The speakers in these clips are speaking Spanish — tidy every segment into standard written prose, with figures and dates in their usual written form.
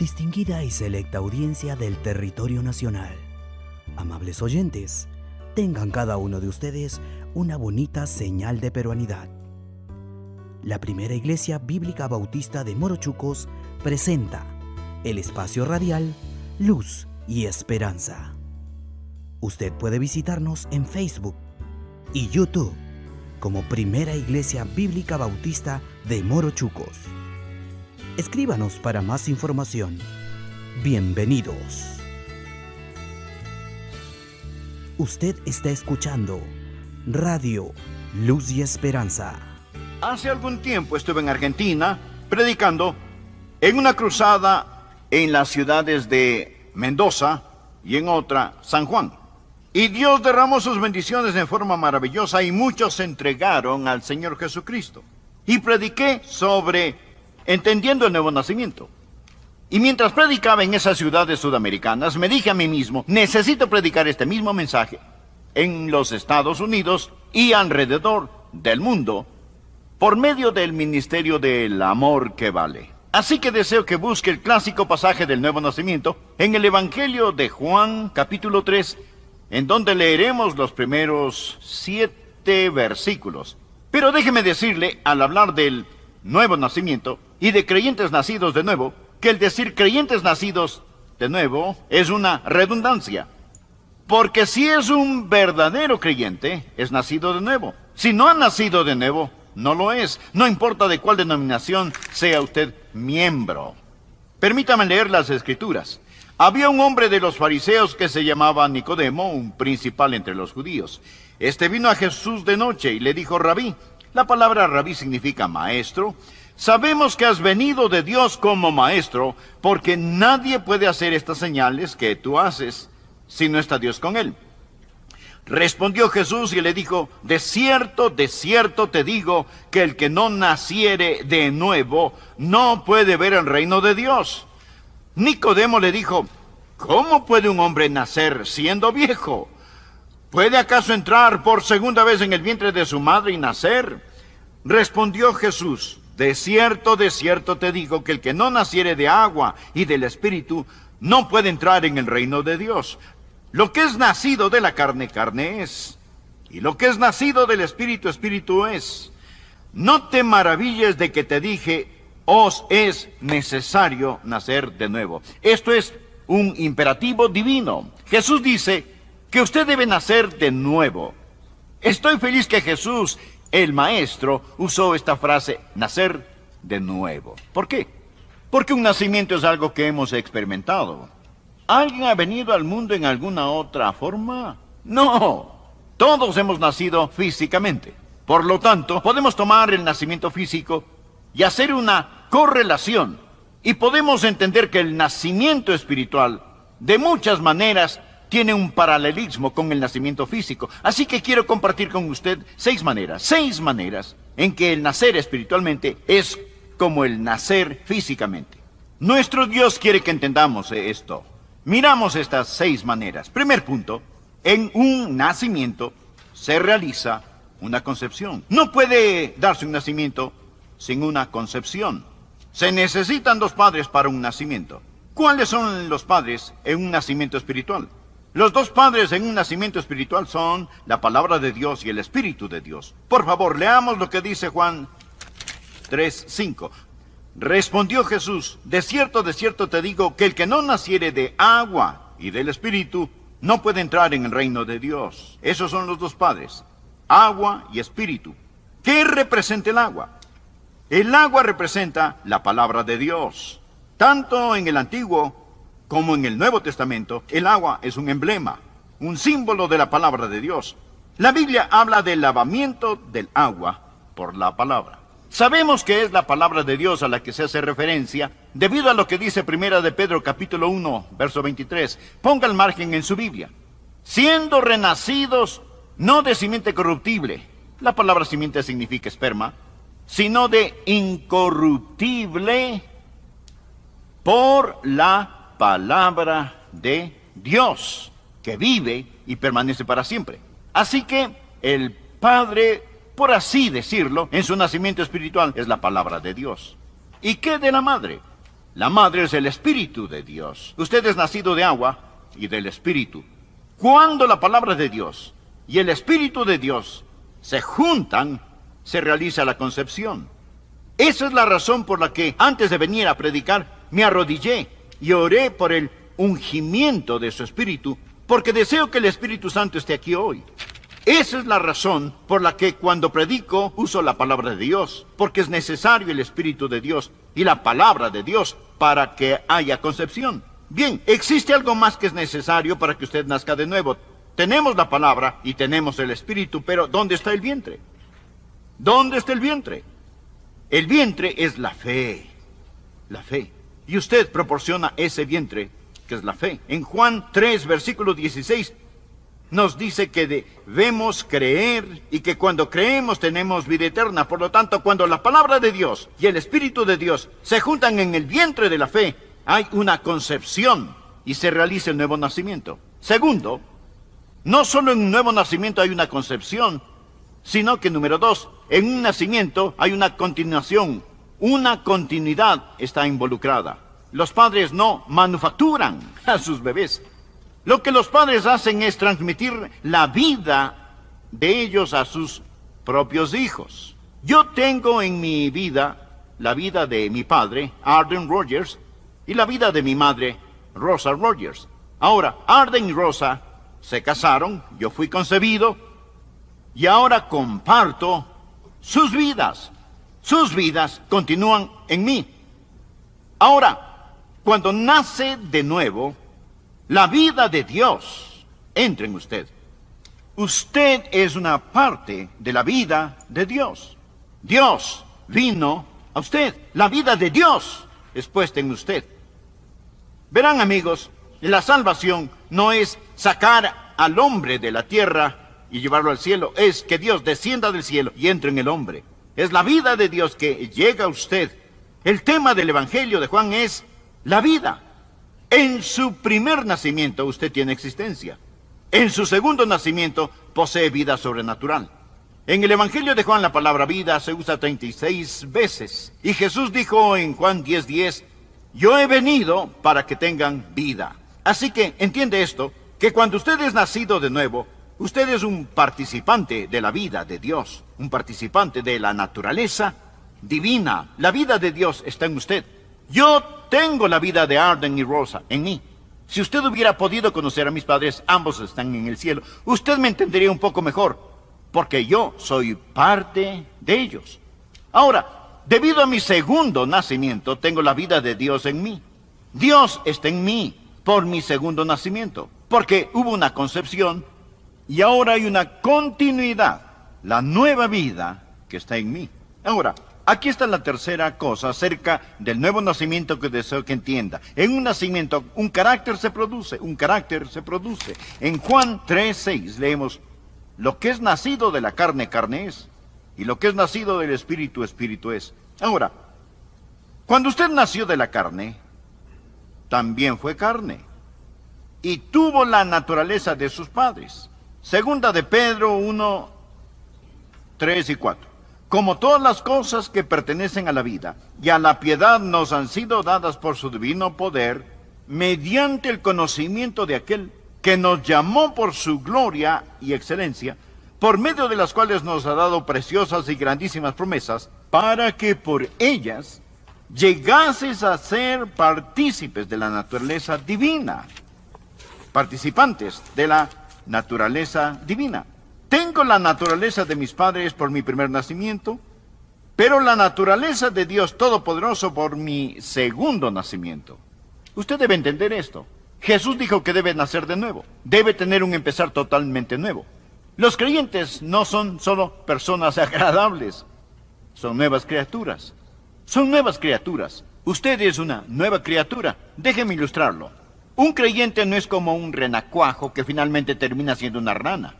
Distinguida y selecta audiencia del territorio nacional, amables oyentes, tengan cada uno de ustedes una bonita señal de peruanidad. La primera Iglesia Bíblica Bautista de Morochucos presenta el espacio radial Luz y Esperanza. Usted puede visitarnos en Facebook y YouTube como Primera Iglesia Bíblica Bautista de Morochucos. Escríbanos para más información. Bienvenidos. Usted está escuchando Radio Luz y Esperanza. Hace algún tiempo estuve en Argentina predicando en una cruzada en las ciudades de Mendoza y en otra San Juan. Y Dios derramó sus bendiciones en forma maravillosa y muchos se entregaron al Señor Jesucristo. Y prediqué sobre entendiendo el nuevo nacimiento. Y mientras predicaba en esas ciudades sudamericanas, me dije a mí mismo, necesito predicar este mismo mensaje en los Estados Unidos y alrededor del mundo por medio del ministerio del amor que vale. Así que deseo que busque el clásico pasaje del nuevo nacimiento en el Evangelio de Juan, capítulo 3, en donde leeremos los primeros 7 versículos. Pero déjeme decirle, al hablar del nuevo nacimiento y de creyentes nacidos de nuevo, que el decir creyentes nacidos de nuevo es una redundancia. Porque si es un verdadero creyente, es nacido de nuevo. Si no ha nacido de nuevo, no lo es. No importa de cuál denominación sea usted miembro. Permítame leer las Escrituras. Había un hombre de los fariseos que se llamaba Nicodemo, un principal entre los judíos. Este vino a Jesús de noche y le dijo, Rabí. La palabra rabí significa maestro. Sabemos que has venido de Dios como maestro, porque nadie puede hacer estas señales que tú haces si no está Dios con él. Respondió Jesús y le dijo, de cierto te digo, que el que no naciere de nuevo no puede ver el reino de Dios. Nicodemo le dijo, ¿cómo puede un hombre nacer siendo viejo? ¿Puede acaso entrar por segunda vez en el vientre de su madre y nacer? Respondió Jesús, de cierto te digo que el que no naciere de agua y del Espíritu no puede entrar en el reino de Dios. Lo que es nacido de la carne, carne es, y lo que es nacido del Espíritu, Espíritu es. No te maravilles de que te dije, os es necesario nacer de nuevo. Esto es un imperativo divino. Jesús dice que usted debe nacer de nuevo. Estoy feliz que Jesús, el Maestro, usó esta frase, nacer de nuevo. ¿Por qué? Porque un nacimiento es algo que hemos experimentado. ¿Alguien ha venido al mundo en alguna otra forma? No. Todos hemos nacido físicamente. Por lo tanto, podemos tomar el nacimiento físico y hacer una correlación. Y podemos entender que el nacimiento espiritual, de muchas maneras, tiene un paralelismo con el nacimiento físico. Así que quiero compartir con usted 6 maneras en que el nacer espiritualmente es como el nacer físicamente. Nuestro Dios quiere que entendamos esto. Miramos estas 6 maneras. Primer punto, en un nacimiento se realiza una concepción. No puede darse un nacimiento sin una concepción. Se necesitan 2 padres para un nacimiento. ¿Cuáles son los padres en un nacimiento espiritual? Los 2 padres en un nacimiento espiritual son la palabra de Dios y el Espíritu de Dios. Por favor, leamos lo que dice Juan 3:5. Respondió Jesús, de cierto te digo, que el que no naciere de agua y del Espíritu no puede entrar en el reino de Dios. Esos son los 2 padres, agua y Espíritu. ¿Qué representa el agua? El agua representa la palabra de Dios. Tanto en el Antiguo como en el Nuevo Testamento, el agua es un emblema, un símbolo de la palabra de Dios. La Biblia habla del lavamiento del agua por la palabra. Sabemos que es la palabra de Dios a la que se hace referencia, debido a lo que dice Primera de Pedro, capítulo 1, verso 23. Ponga el margen en su Biblia. Siendo renacidos, no de simiente corruptible, la palabra simiente significa esperma, sino de incorruptible por la palabra de Dios, que vive y permanece para siempre. Así que el Padre, por así decirlo, en su nacimiento espiritual es la palabra de Dios. ¿Y qué de la madre? La madre es el Espíritu de Dios. Usted es nacido de agua y del Espíritu. Cuando la palabra de Dios y el Espíritu de Dios se juntan, se realiza la concepción. Esa es la razón por la que antes de venir a predicar me arrodillé y oré por el ungimiento de su Espíritu, porque deseo que el Espíritu Santo esté aquí hoy. Esa es la razón por la que cuando predico uso la palabra de Dios, porque es necesario el Espíritu de Dios y la palabra de Dios para que haya concepción. Bien, existe algo más que es necesario para que usted nazca de nuevo. Tenemos la palabra y tenemos el Espíritu, pero ¿dónde está el vientre? ¿Dónde está el vientre? El vientre es la fe. La fe. Y usted proporciona ese vientre, que es la fe. En Juan 3, versículo 16, nos dice que debemos creer y que cuando creemos tenemos vida eterna. Por lo tanto, cuando la palabra de Dios y el Espíritu de Dios se juntan en el vientre de la fe, hay una concepción y se realiza el nuevo nacimiento. Segundo, no solo en un nuevo nacimiento hay una concepción, sino que número 2, en un nacimiento hay una continuación, una continuidad está involucrada. Los padres no manufacturan a sus bebés. Lo que los padres hacen es transmitir la vida de ellos a sus propios hijos. Yo tengo en mi vida la vida de mi padre, Arden Rogers, y la vida de mi madre, Rosa Rogers. Ahora, Arden y Rosa se casaron, yo fui concebido, y ahora comparto sus vidas. Sus vidas continúan en mí. Ahora, cuando nace de nuevo, la vida de Dios entra en usted. Usted es una parte de la vida de Dios. Dios vino a usted. La vida de Dios es puesta en usted. Verán, amigos, la salvación no es sacar al hombre de la tierra y llevarlo al cielo. Es que Dios descienda del cielo y entre en el hombre. Es la vida de Dios que llega a usted. El tema del Evangelio de Juan es la vida. En su primer nacimiento usted tiene existencia. En su segundo nacimiento posee vida sobrenatural. En el Evangelio de Juan la palabra vida se usa 36 veces. Y Jesús dijo en Juan 10:10, yo he venido para que tengan vida. Así que entiende esto, que cuando usted es nacido de nuevo, usted es un participante de la vida de Dios, un participante de la naturaleza divina. La vida de Dios está en usted. Yo tengo la vida de Arden y Rosa en mí. Si usted hubiera podido conocer a mis padres, ambos están en el cielo, usted me entendería un poco mejor, porque yo soy parte de ellos. Ahora, debido a mi segundo nacimiento, tengo la vida de Dios en mí. Dios está en mí por mi segundo nacimiento, porque hubo una concepción y ahora hay una continuidad, la nueva vida que está en mí. Ahora, aquí está la tercera cosa acerca del nuevo nacimiento que deseo que entienda. En un nacimiento, un carácter se produce, un carácter se produce. En Juan 3:6 leemos, lo que es nacido de la carne, carne es, y lo que es nacido del Espíritu, Espíritu es. Ahora, cuando usted nació de la carne, también fue carne, y tuvo la naturaleza de sus padres. Segunda de Pedro 1:3 y 4. Como todas las cosas que pertenecen a la vida y a la piedad nos han sido dadas por su divino poder, mediante el conocimiento de aquel que nos llamó por su gloria y excelencia, por medio de las cuales nos ha dado preciosas y grandísimas promesas, para que por ellas llegases a ser partícipes de la naturaleza divina, participantes de la naturaleza divina. Tengo la naturaleza de mis padres por mi primer nacimiento, pero la naturaleza de Dios Todopoderoso por mi segundo nacimiento. Usted debe entender esto. Jesús dijo que debe nacer de nuevo, debe tener un empezar totalmente nuevo. Los creyentes no son solo personas agradables, son nuevas criaturas. Son nuevas criaturas. Usted es una nueva criatura. Déjeme ilustrarlo. Un creyente no es como un renacuajo que finalmente termina siendo una rana.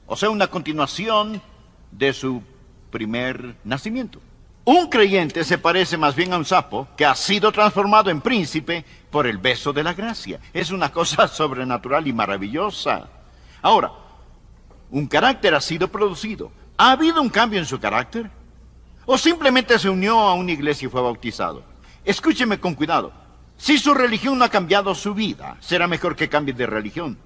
O sea, una continuación de su primer nacimiento. Un creyente se parece más bien a un sapo que ha sido transformado en príncipe por el beso de la gracia. Es una cosa sobrenatural y maravillosa. Ahora, un carácter ha sido producido. ¿Ha habido un cambio en su carácter? ¿O simplemente se unió a una iglesia y fue bautizado? Escúcheme con cuidado. Si su religión no ha cambiado su vida, será mejor que cambie de religión.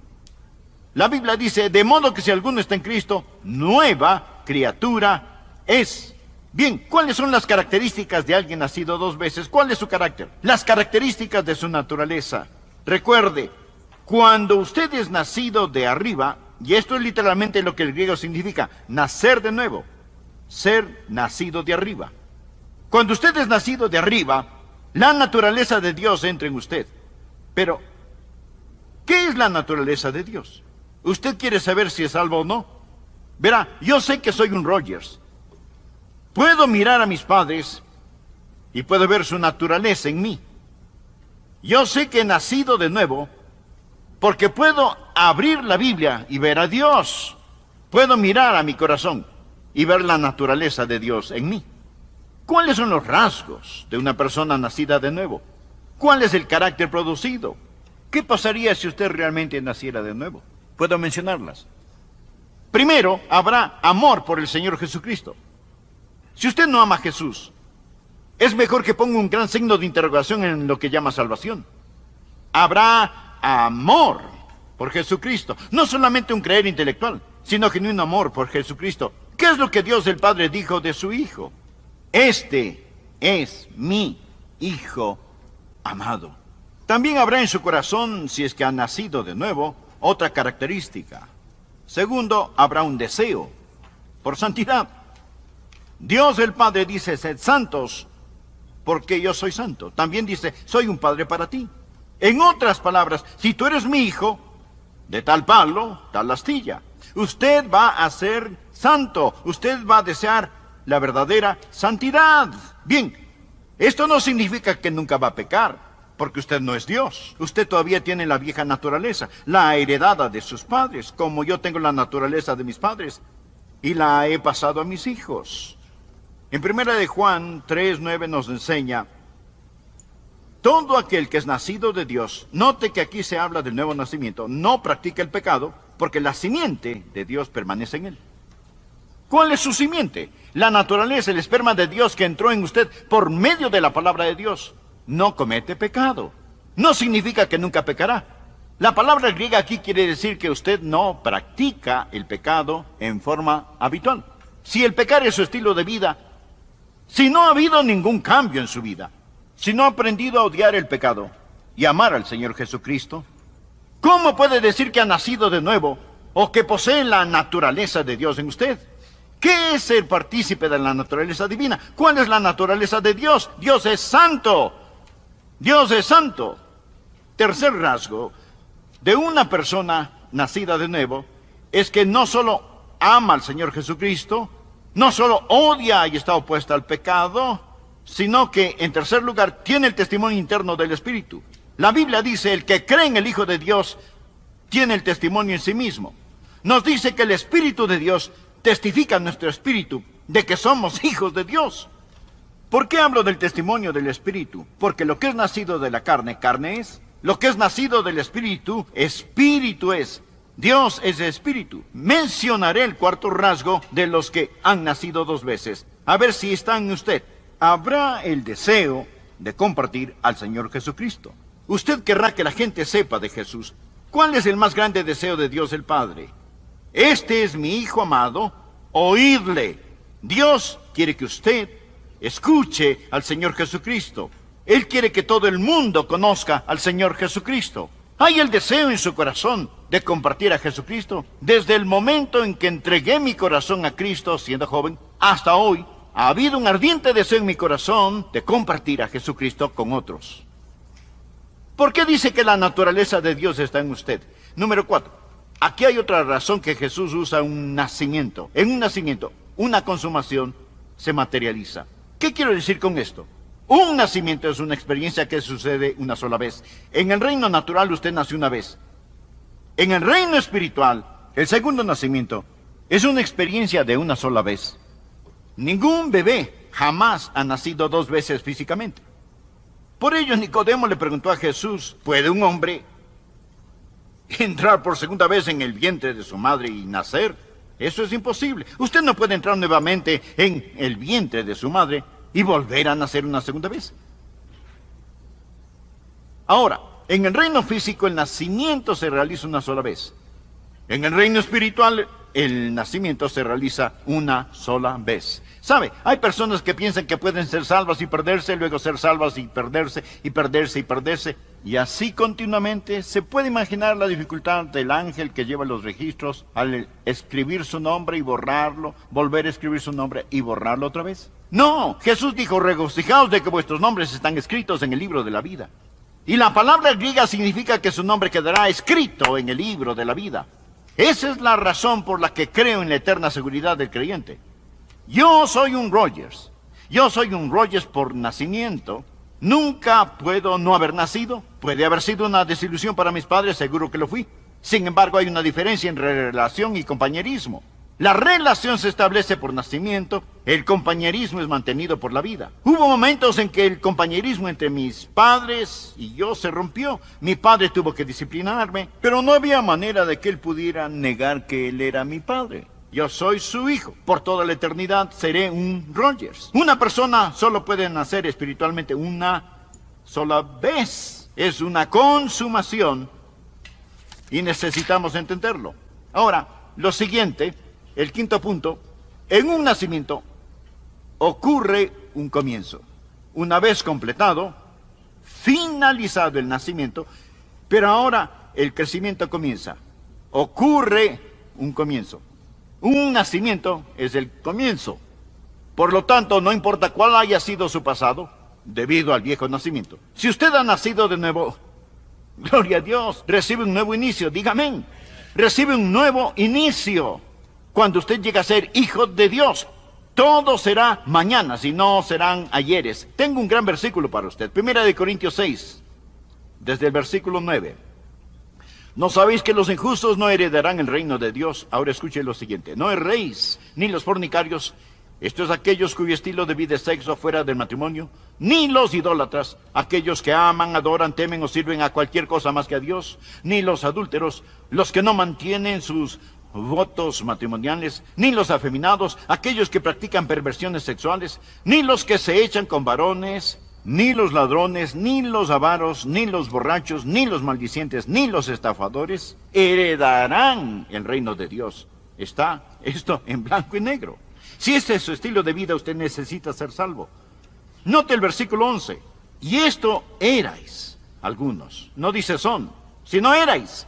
La Biblia dice, de modo que si alguno está en Cristo, nueva criatura es. Bien, ¿cuáles son las características de alguien nacido dos veces? ¿Cuál es su carácter? Las características de su naturaleza. Recuerde, cuando usted es nacido de arriba, y esto es literalmente lo que el griego significa, nacer de nuevo, ser nacido de arriba. Cuando usted es nacido de arriba, la naturaleza de Dios entra en usted. Pero, ¿qué es la naturaleza de Dios? ¿Usted quiere saber si es salvo o no? Verá, yo sé que soy un Rogers. Puedo mirar a mis padres y puedo ver su naturaleza en mí. Yo sé que he nacido de nuevo porque puedo abrir la Biblia y ver a Dios. Puedo mirar a mi corazón y ver la naturaleza de Dios en mí. ¿Cuáles son los rasgos de una persona nacida de nuevo? ¿Cuál es el carácter producido? ¿Qué pasaría si usted realmente naciera de nuevo? Puedo mencionarlas. Primero, habrá amor por el Señor Jesucristo. Si usted no ama a Jesús, es mejor que ponga un gran signo de interrogación en lo que llama salvación. Habrá amor por Jesucristo. No solamente un creer intelectual, sino genuino amor por Jesucristo. ¿Qué es lo que Dios el Padre dijo de su Hijo? Este es mi Hijo amado. También habrá en su corazón, si es que ha nacido de nuevo, otra característica. Segundo, habrá un deseo por santidad. Dios el Padre dice, sed santos, porque yo soy santo. También dice, soy un padre para ti. En otras palabras, si tú eres mi hijo, de tal palo, tal astilla. Usted va a ser santo. Usted va a desear la verdadera santidad. Bien, esto no significa que nunca va a pecar, porque usted no es Dios. Usted todavía tiene la vieja naturaleza, la heredada de sus padres, como yo tengo la naturaleza de mis padres, y la he pasado a mis hijos. En 1 de Juan 3:9 nos enseña, todo aquel que es nacido de Dios, note que aquí se habla del nuevo nacimiento, no practica el pecado, porque la simiente de Dios permanece en él. ¿Cuál es su simiente? La naturaleza, el esperma de Dios que entró en usted por medio de la palabra de Dios. No comete pecado. No significa que nunca pecará. La palabra griega aquí quiere decir que usted no practica el pecado en forma habitual. Si el pecar es su estilo de vida, si no ha habido ningún cambio en su vida, si no ha aprendido a odiar el pecado y amar al Señor Jesucristo, ¿cómo puede decir que ha nacido de nuevo o que posee la naturaleza de Dios en usted? ¿Qué es ser partícipe de la naturaleza divina? ¿Cuál es la naturaleza de Dios? Dios es santo. Dios es santo. Tercer rasgo de una persona nacida de nuevo es que no solo ama al Señor Jesucristo, no solo odia y está opuesta al pecado, sino que, en tercer lugar, tiene el testimonio interno del Espíritu. La Biblia dice, el que cree en el Hijo de Dios tiene el testimonio en sí mismo. Nos dice que el Espíritu de Dios testifica a nuestro espíritu de que somos hijos de Dios. ¿Por qué hablo del testimonio del Espíritu? Porque lo que es nacido de la carne, carne es. Lo que es nacido del Espíritu, espíritu es. Dios es espíritu. Mencionaré el cuarto rasgo de los que han nacido dos veces. A ver si está en usted. Habrá el deseo de compartir al Señor Jesucristo. Usted querrá que la gente sepa de Jesús. ¿Cuál es el más grande deseo de Dios el Padre? Este es mi Hijo amado, oídle. Dios quiere que usted escuche al Señor Jesucristo. Él quiere que todo el mundo conozca al Señor Jesucristo. Hay el deseo en su corazón de compartir a Jesucristo. Desde el momento en que entregué mi corazón a Cristo siendo joven, hasta hoy, ha habido un ardiente deseo en mi corazón de compartir a Jesucristo con otros. ¿Por qué dice que la naturaleza de Dios está en usted? Número 4. Aquí hay otra razón que Jesús usa un nacimiento. En un nacimiento, una consumación se materializa. ¿Qué quiero decir con esto? Un nacimiento es una experiencia que sucede una sola vez. En el reino natural usted nació una vez. En el reino espiritual, el segundo nacimiento es una experiencia de una sola vez. Ningún bebé jamás ha nacido dos veces físicamente. Por ello Nicodemo le preguntó a Jesús, ¿puede un hombre entrar por segunda vez en el vientre de su madre y nacer? Eso es imposible. Usted no puede entrar nuevamente en el vientre de su madre y volver a nacer una segunda vez. Ahora, en el reino físico el nacimiento se realiza una sola vez. En el reino espiritual el nacimiento se realiza una sola vez. ¿Sabe? Hay personas que piensan que pueden ser salvas y perderse, luego ser salvas y perderse, y perderse, y perderse. Y así continuamente. ¿Se puede imaginar la dificultad del ángel que lleva los registros al escribir su nombre y borrarlo, volver a escribir su nombre y borrarlo otra vez? No, Jesús dijo, regocijaos de que vuestros nombres están escritos en el libro de la vida. Y la palabra griega significa que su nombre quedará escrito en el libro de la vida. Esa es la razón por la que creo en la eterna seguridad del creyente. Yo soy un Rogers. Yo soy un Rogers por nacimiento. Nunca puedo no haber nacido. Puede haber sido una desilusión para mis padres, seguro que lo fui. Sin embargo, hay una diferencia entre relación y compañerismo. La relación se establece por nacimiento, el compañerismo es mantenido por la vida. Hubo momentos en que el compañerismo entre mis padres y yo se rompió. Mi padre tuvo que disciplinarme, pero no había manera de que él pudiera negar que él era mi padre. Yo soy su hijo. Por toda la eternidad seré un Rogers. Una persona solo puede nacer espiritualmente una sola vez. Es una consumación y necesitamos entenderlo. Ahora, lo siguiente, el quinto punto, en un nacimiento ocurre un comienzo. Una vez completado, finalizado el nacimiento, pero ahora el crecimiento comienza. Ocurre un comienzo. Un nacimiento es el comienzo. Por lo tanto, no importa cuál haya sido su pasado, debido al viejo nacimiento. Si usted ha nacido de nuevo, gloria a Dios, recibe un nuevo inicio, dígame. Recibe un nuevo inicio. Cuando usted llega a ser hijo de Dios, todo será mañana, si no serán ayeres. Tengo un gran versículo para usted. 1 Corintios 6, desde el versículo 9. ¿No sabéis que los injustos no heredarán el reino de Dios? Ahora escuche lo siguiente. No erréis, ni los fornicarios, esto es aquellos cuyo estilo de vida es sexo fuera del matrimonio, ni los idólatras, aquellos que aman, adoran, temen o sirven a cualquier cosa más que a Dios, ni los adúlteros, los que no mantienen sus votos matrimoniales, ni los afeminados, aquellos que practican perversiones sexuales, ni los que se echan con varones, ni los ladrones, ni los avaros, ni los borrachos, ni los maldicientes, ni los estafadores heredarán el reino de Dios. Está esto en blanco y negro. Si este es su estilo de vida, usted necesita ser salvo. Note el versículo 11. Y esto erais algunos. No dice son, sino erais.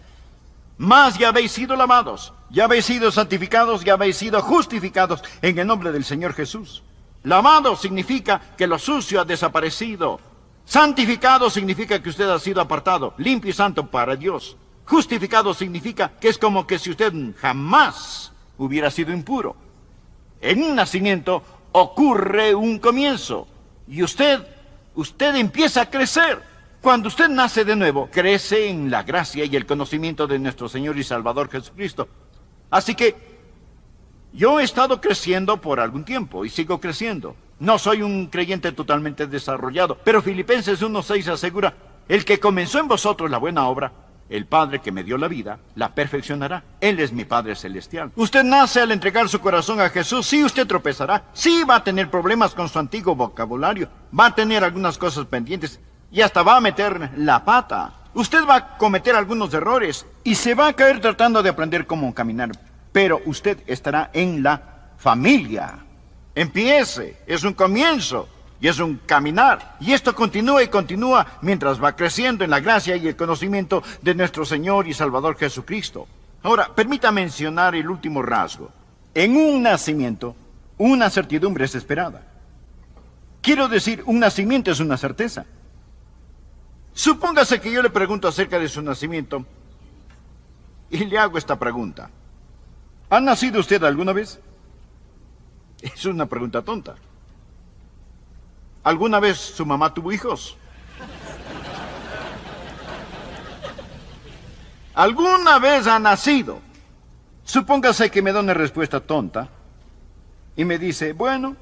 Mas ya habéis sido lavados, ya habéis sido santificados, ya habéis sido justificados en el nombre del Señor Jesús. Lavado significa que lo sucio ha desaparecido. Santificado significa que usted ha sido apartado, limpio y santo para Dios. Justificado significa que es como que si usted jamás hubiera sido impuro. En un nacimiento ocurre un comienzo y usted empieza a crecer. Cuando usted nace de nuevo, crece en la gracia y el conocimiento de nuestro Señor y Salvador Jesucristo. Así que yo he estado creciendo por algún tiempo y sigo creciendo. No soy un creyente totalmente desarrollado, pero Filipenses 1:6 asegura, el que comenzó en vosotros la buena obra, el Padre que me dio la vida, la perfeccionará. Él es mi Padre celestial. Usted nace al entregar su corazón a Jesús. Sí, usted tropezará. Sí, va a tener problemas con su antiguo vocabulario. Va a tener algunas cosas pendientes y hasta va a meter la pata. Usted va a cometer algunos errores y se va a caer tratando de aprender cómo caminar. Pero usted estará en la familia. Empiece, es un comienzo y es un caminar. Y esto continúa y continúa mientras va creciendo en la gracia y el conocimiento de nuestro Señor y Salvador Jesucristo. Ahora, permita mencionar el último rasgo. En un nacimiento, una certidumbre es esperada. Quiero decir, un nacimiento es una certeza. Supóngase que yo le pregunto acerca de su nacimiento y le hago esta pregunta. ¿Ha nacido usted alguna vez? Es una pregunta tonta. ¿Alguna vez su mamá tuvo hijos? ¿Alguna vez ha nacido? Supóngase que me da una respuesta tonta y me dice, bueno,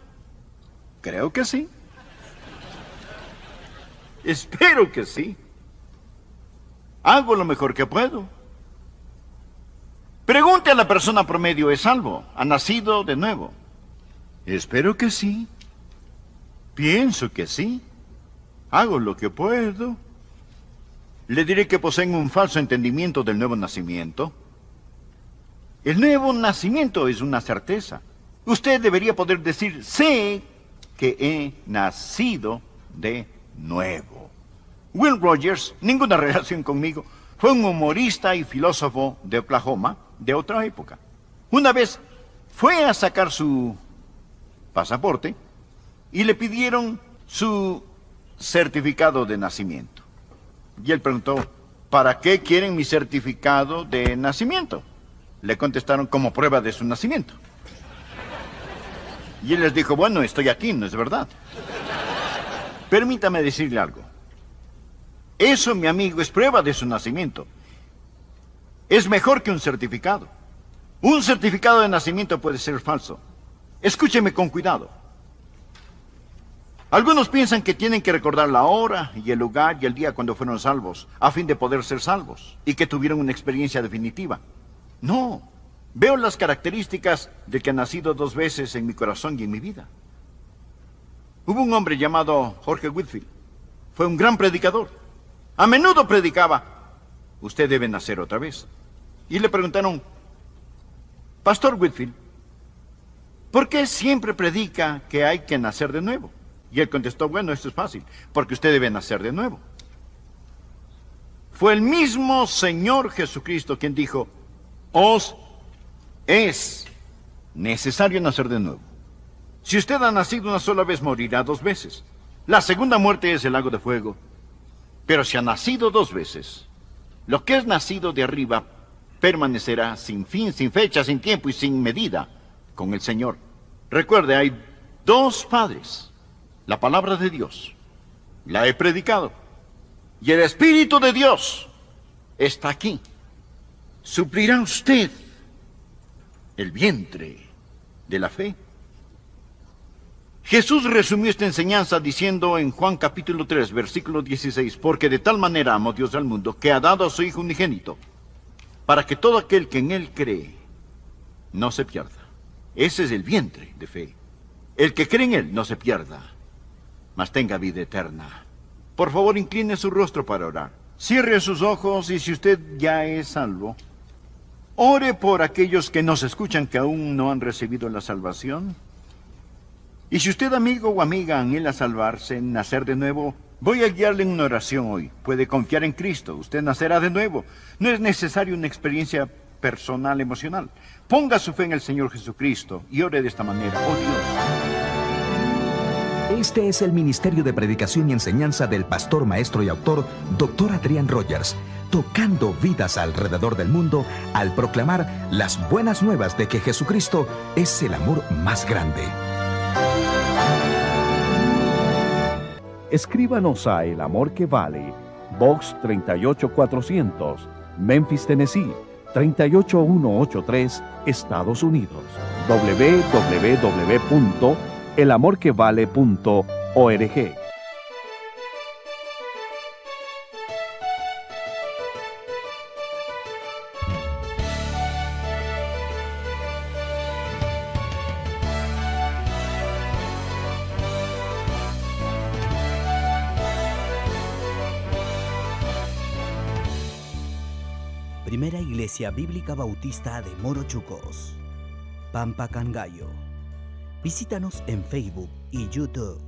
creo que sí. Espero que sí. Hago lo mejor que puedo. Pregunte a la persona promedio, ¿es salvo? ¿Ha nacido de nuevo? Espero que sí. Pienso que sí. Hago lo que puedo. le diré que poseen un falso entendimiento del nuevo nacimiento. El nuevo nacimiento es una certeza. Usted debería poder decir, sé que he nacido de nuevo. Will Rogers, ninguna relación conmigo, fue un humorista y filósofo de Oklahoma de otra época. Una vez fue a sacar su pasaporte y le pidieron su certificado de nacimiento. Y él preguntó, ¿para qué quieren mi certificado de nacimiento? Le contestaron, como prueba de su nacimiento. Y él les dijo, bueno, estoy aquí, ¿no es verdad? Permítame decirle algo. Eso, mi amigo, es prueba de su nacimiento. Es mejor que un certificado. Un certificado de nacimiento puede ser falso. Escúcheme con cuidado. Algunos piensan que tienen que recordar la hora y el lugar y el día cuando fueron salvos, a fin de poder ser salvos, y que tuvieron una experiencia definitiva. No, veo las características de que ha nacido 2 veces en mi corazón y en mi vida. Hubo un hombre llamado Jorge Whitfield. Fue un gran predicador. A menudo predicaba, usted debe nacer otra vez. Y le preguntaron, Pastor Whitfield, ¿por qué siempre predica que hay que nacer de nuevo? Y él contestó, bueno, esto es fácil, porque usted debe nacer de nuevo. Fue el mismo Señor Jesucristo quien dijo, os es necesario nacer de nuevo. Si usted ha nacido una sola vez, morirá 2 veces. La segunda muerte es el lago de fuego. Pero si ha nacido 2 veces, lo que es nacido de arriba permanecerá sin fin, sin fecha, sin tiempo y sin medida con el Señor. Recuerde, hay 2 padres. La palabra de Dios, la he predicado, y el Espíritu de Dios está aquí. ¿Suplirá usted el vientre de la fe? Jesús resumió esta enseñanza diciendo en Juan capítulo 3, versículo 16, porque de tal manera amó Dios al mundo, que ha dado a su Hijo unigénito, para que todo aquel que en Él cree no se pierda. Ese es el vientre de fe. El que cree en Él no se pierda, mas tenga vida eterna. Por favor, incline su rostro para orar. Cierre sus ojos y si usted ya es salvo, ore por aquellos que nos escuchan que aún no han recibido la salvación. Y si usted, amigo o amiga, anhela salvarse, nacer de nuevo, voy a guiarle en una oración hoy. Puede confiar en Cristo, usted nacerá de nuevo. No es necesaria una experiencia personal, emocional. Ponga su fe en el Señor Jesucristo y ore de esta manera. Oh Dios. Este es el Ministerio de Predicación y Enseñanza del pastor, maestro y autor, Dr. Adrian Rogers, tocando vidas alrededor del mundo al proclamar las buenas nuevas de que Jesucristo es el amor más grande. Escríbanos a El Amor que Vale, Box 38400, Memphis, Tennessee, 38183, Estados Unidos. www.elamorquevale.org. Primera Iglesia Bíblica Bautista de Morochucos, Pampa Cangallo. Visítanos en Facebook y YouTube.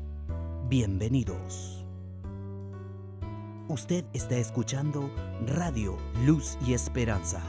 Bienvenidos. Usted está escuchando Radio Luz y Esperanza.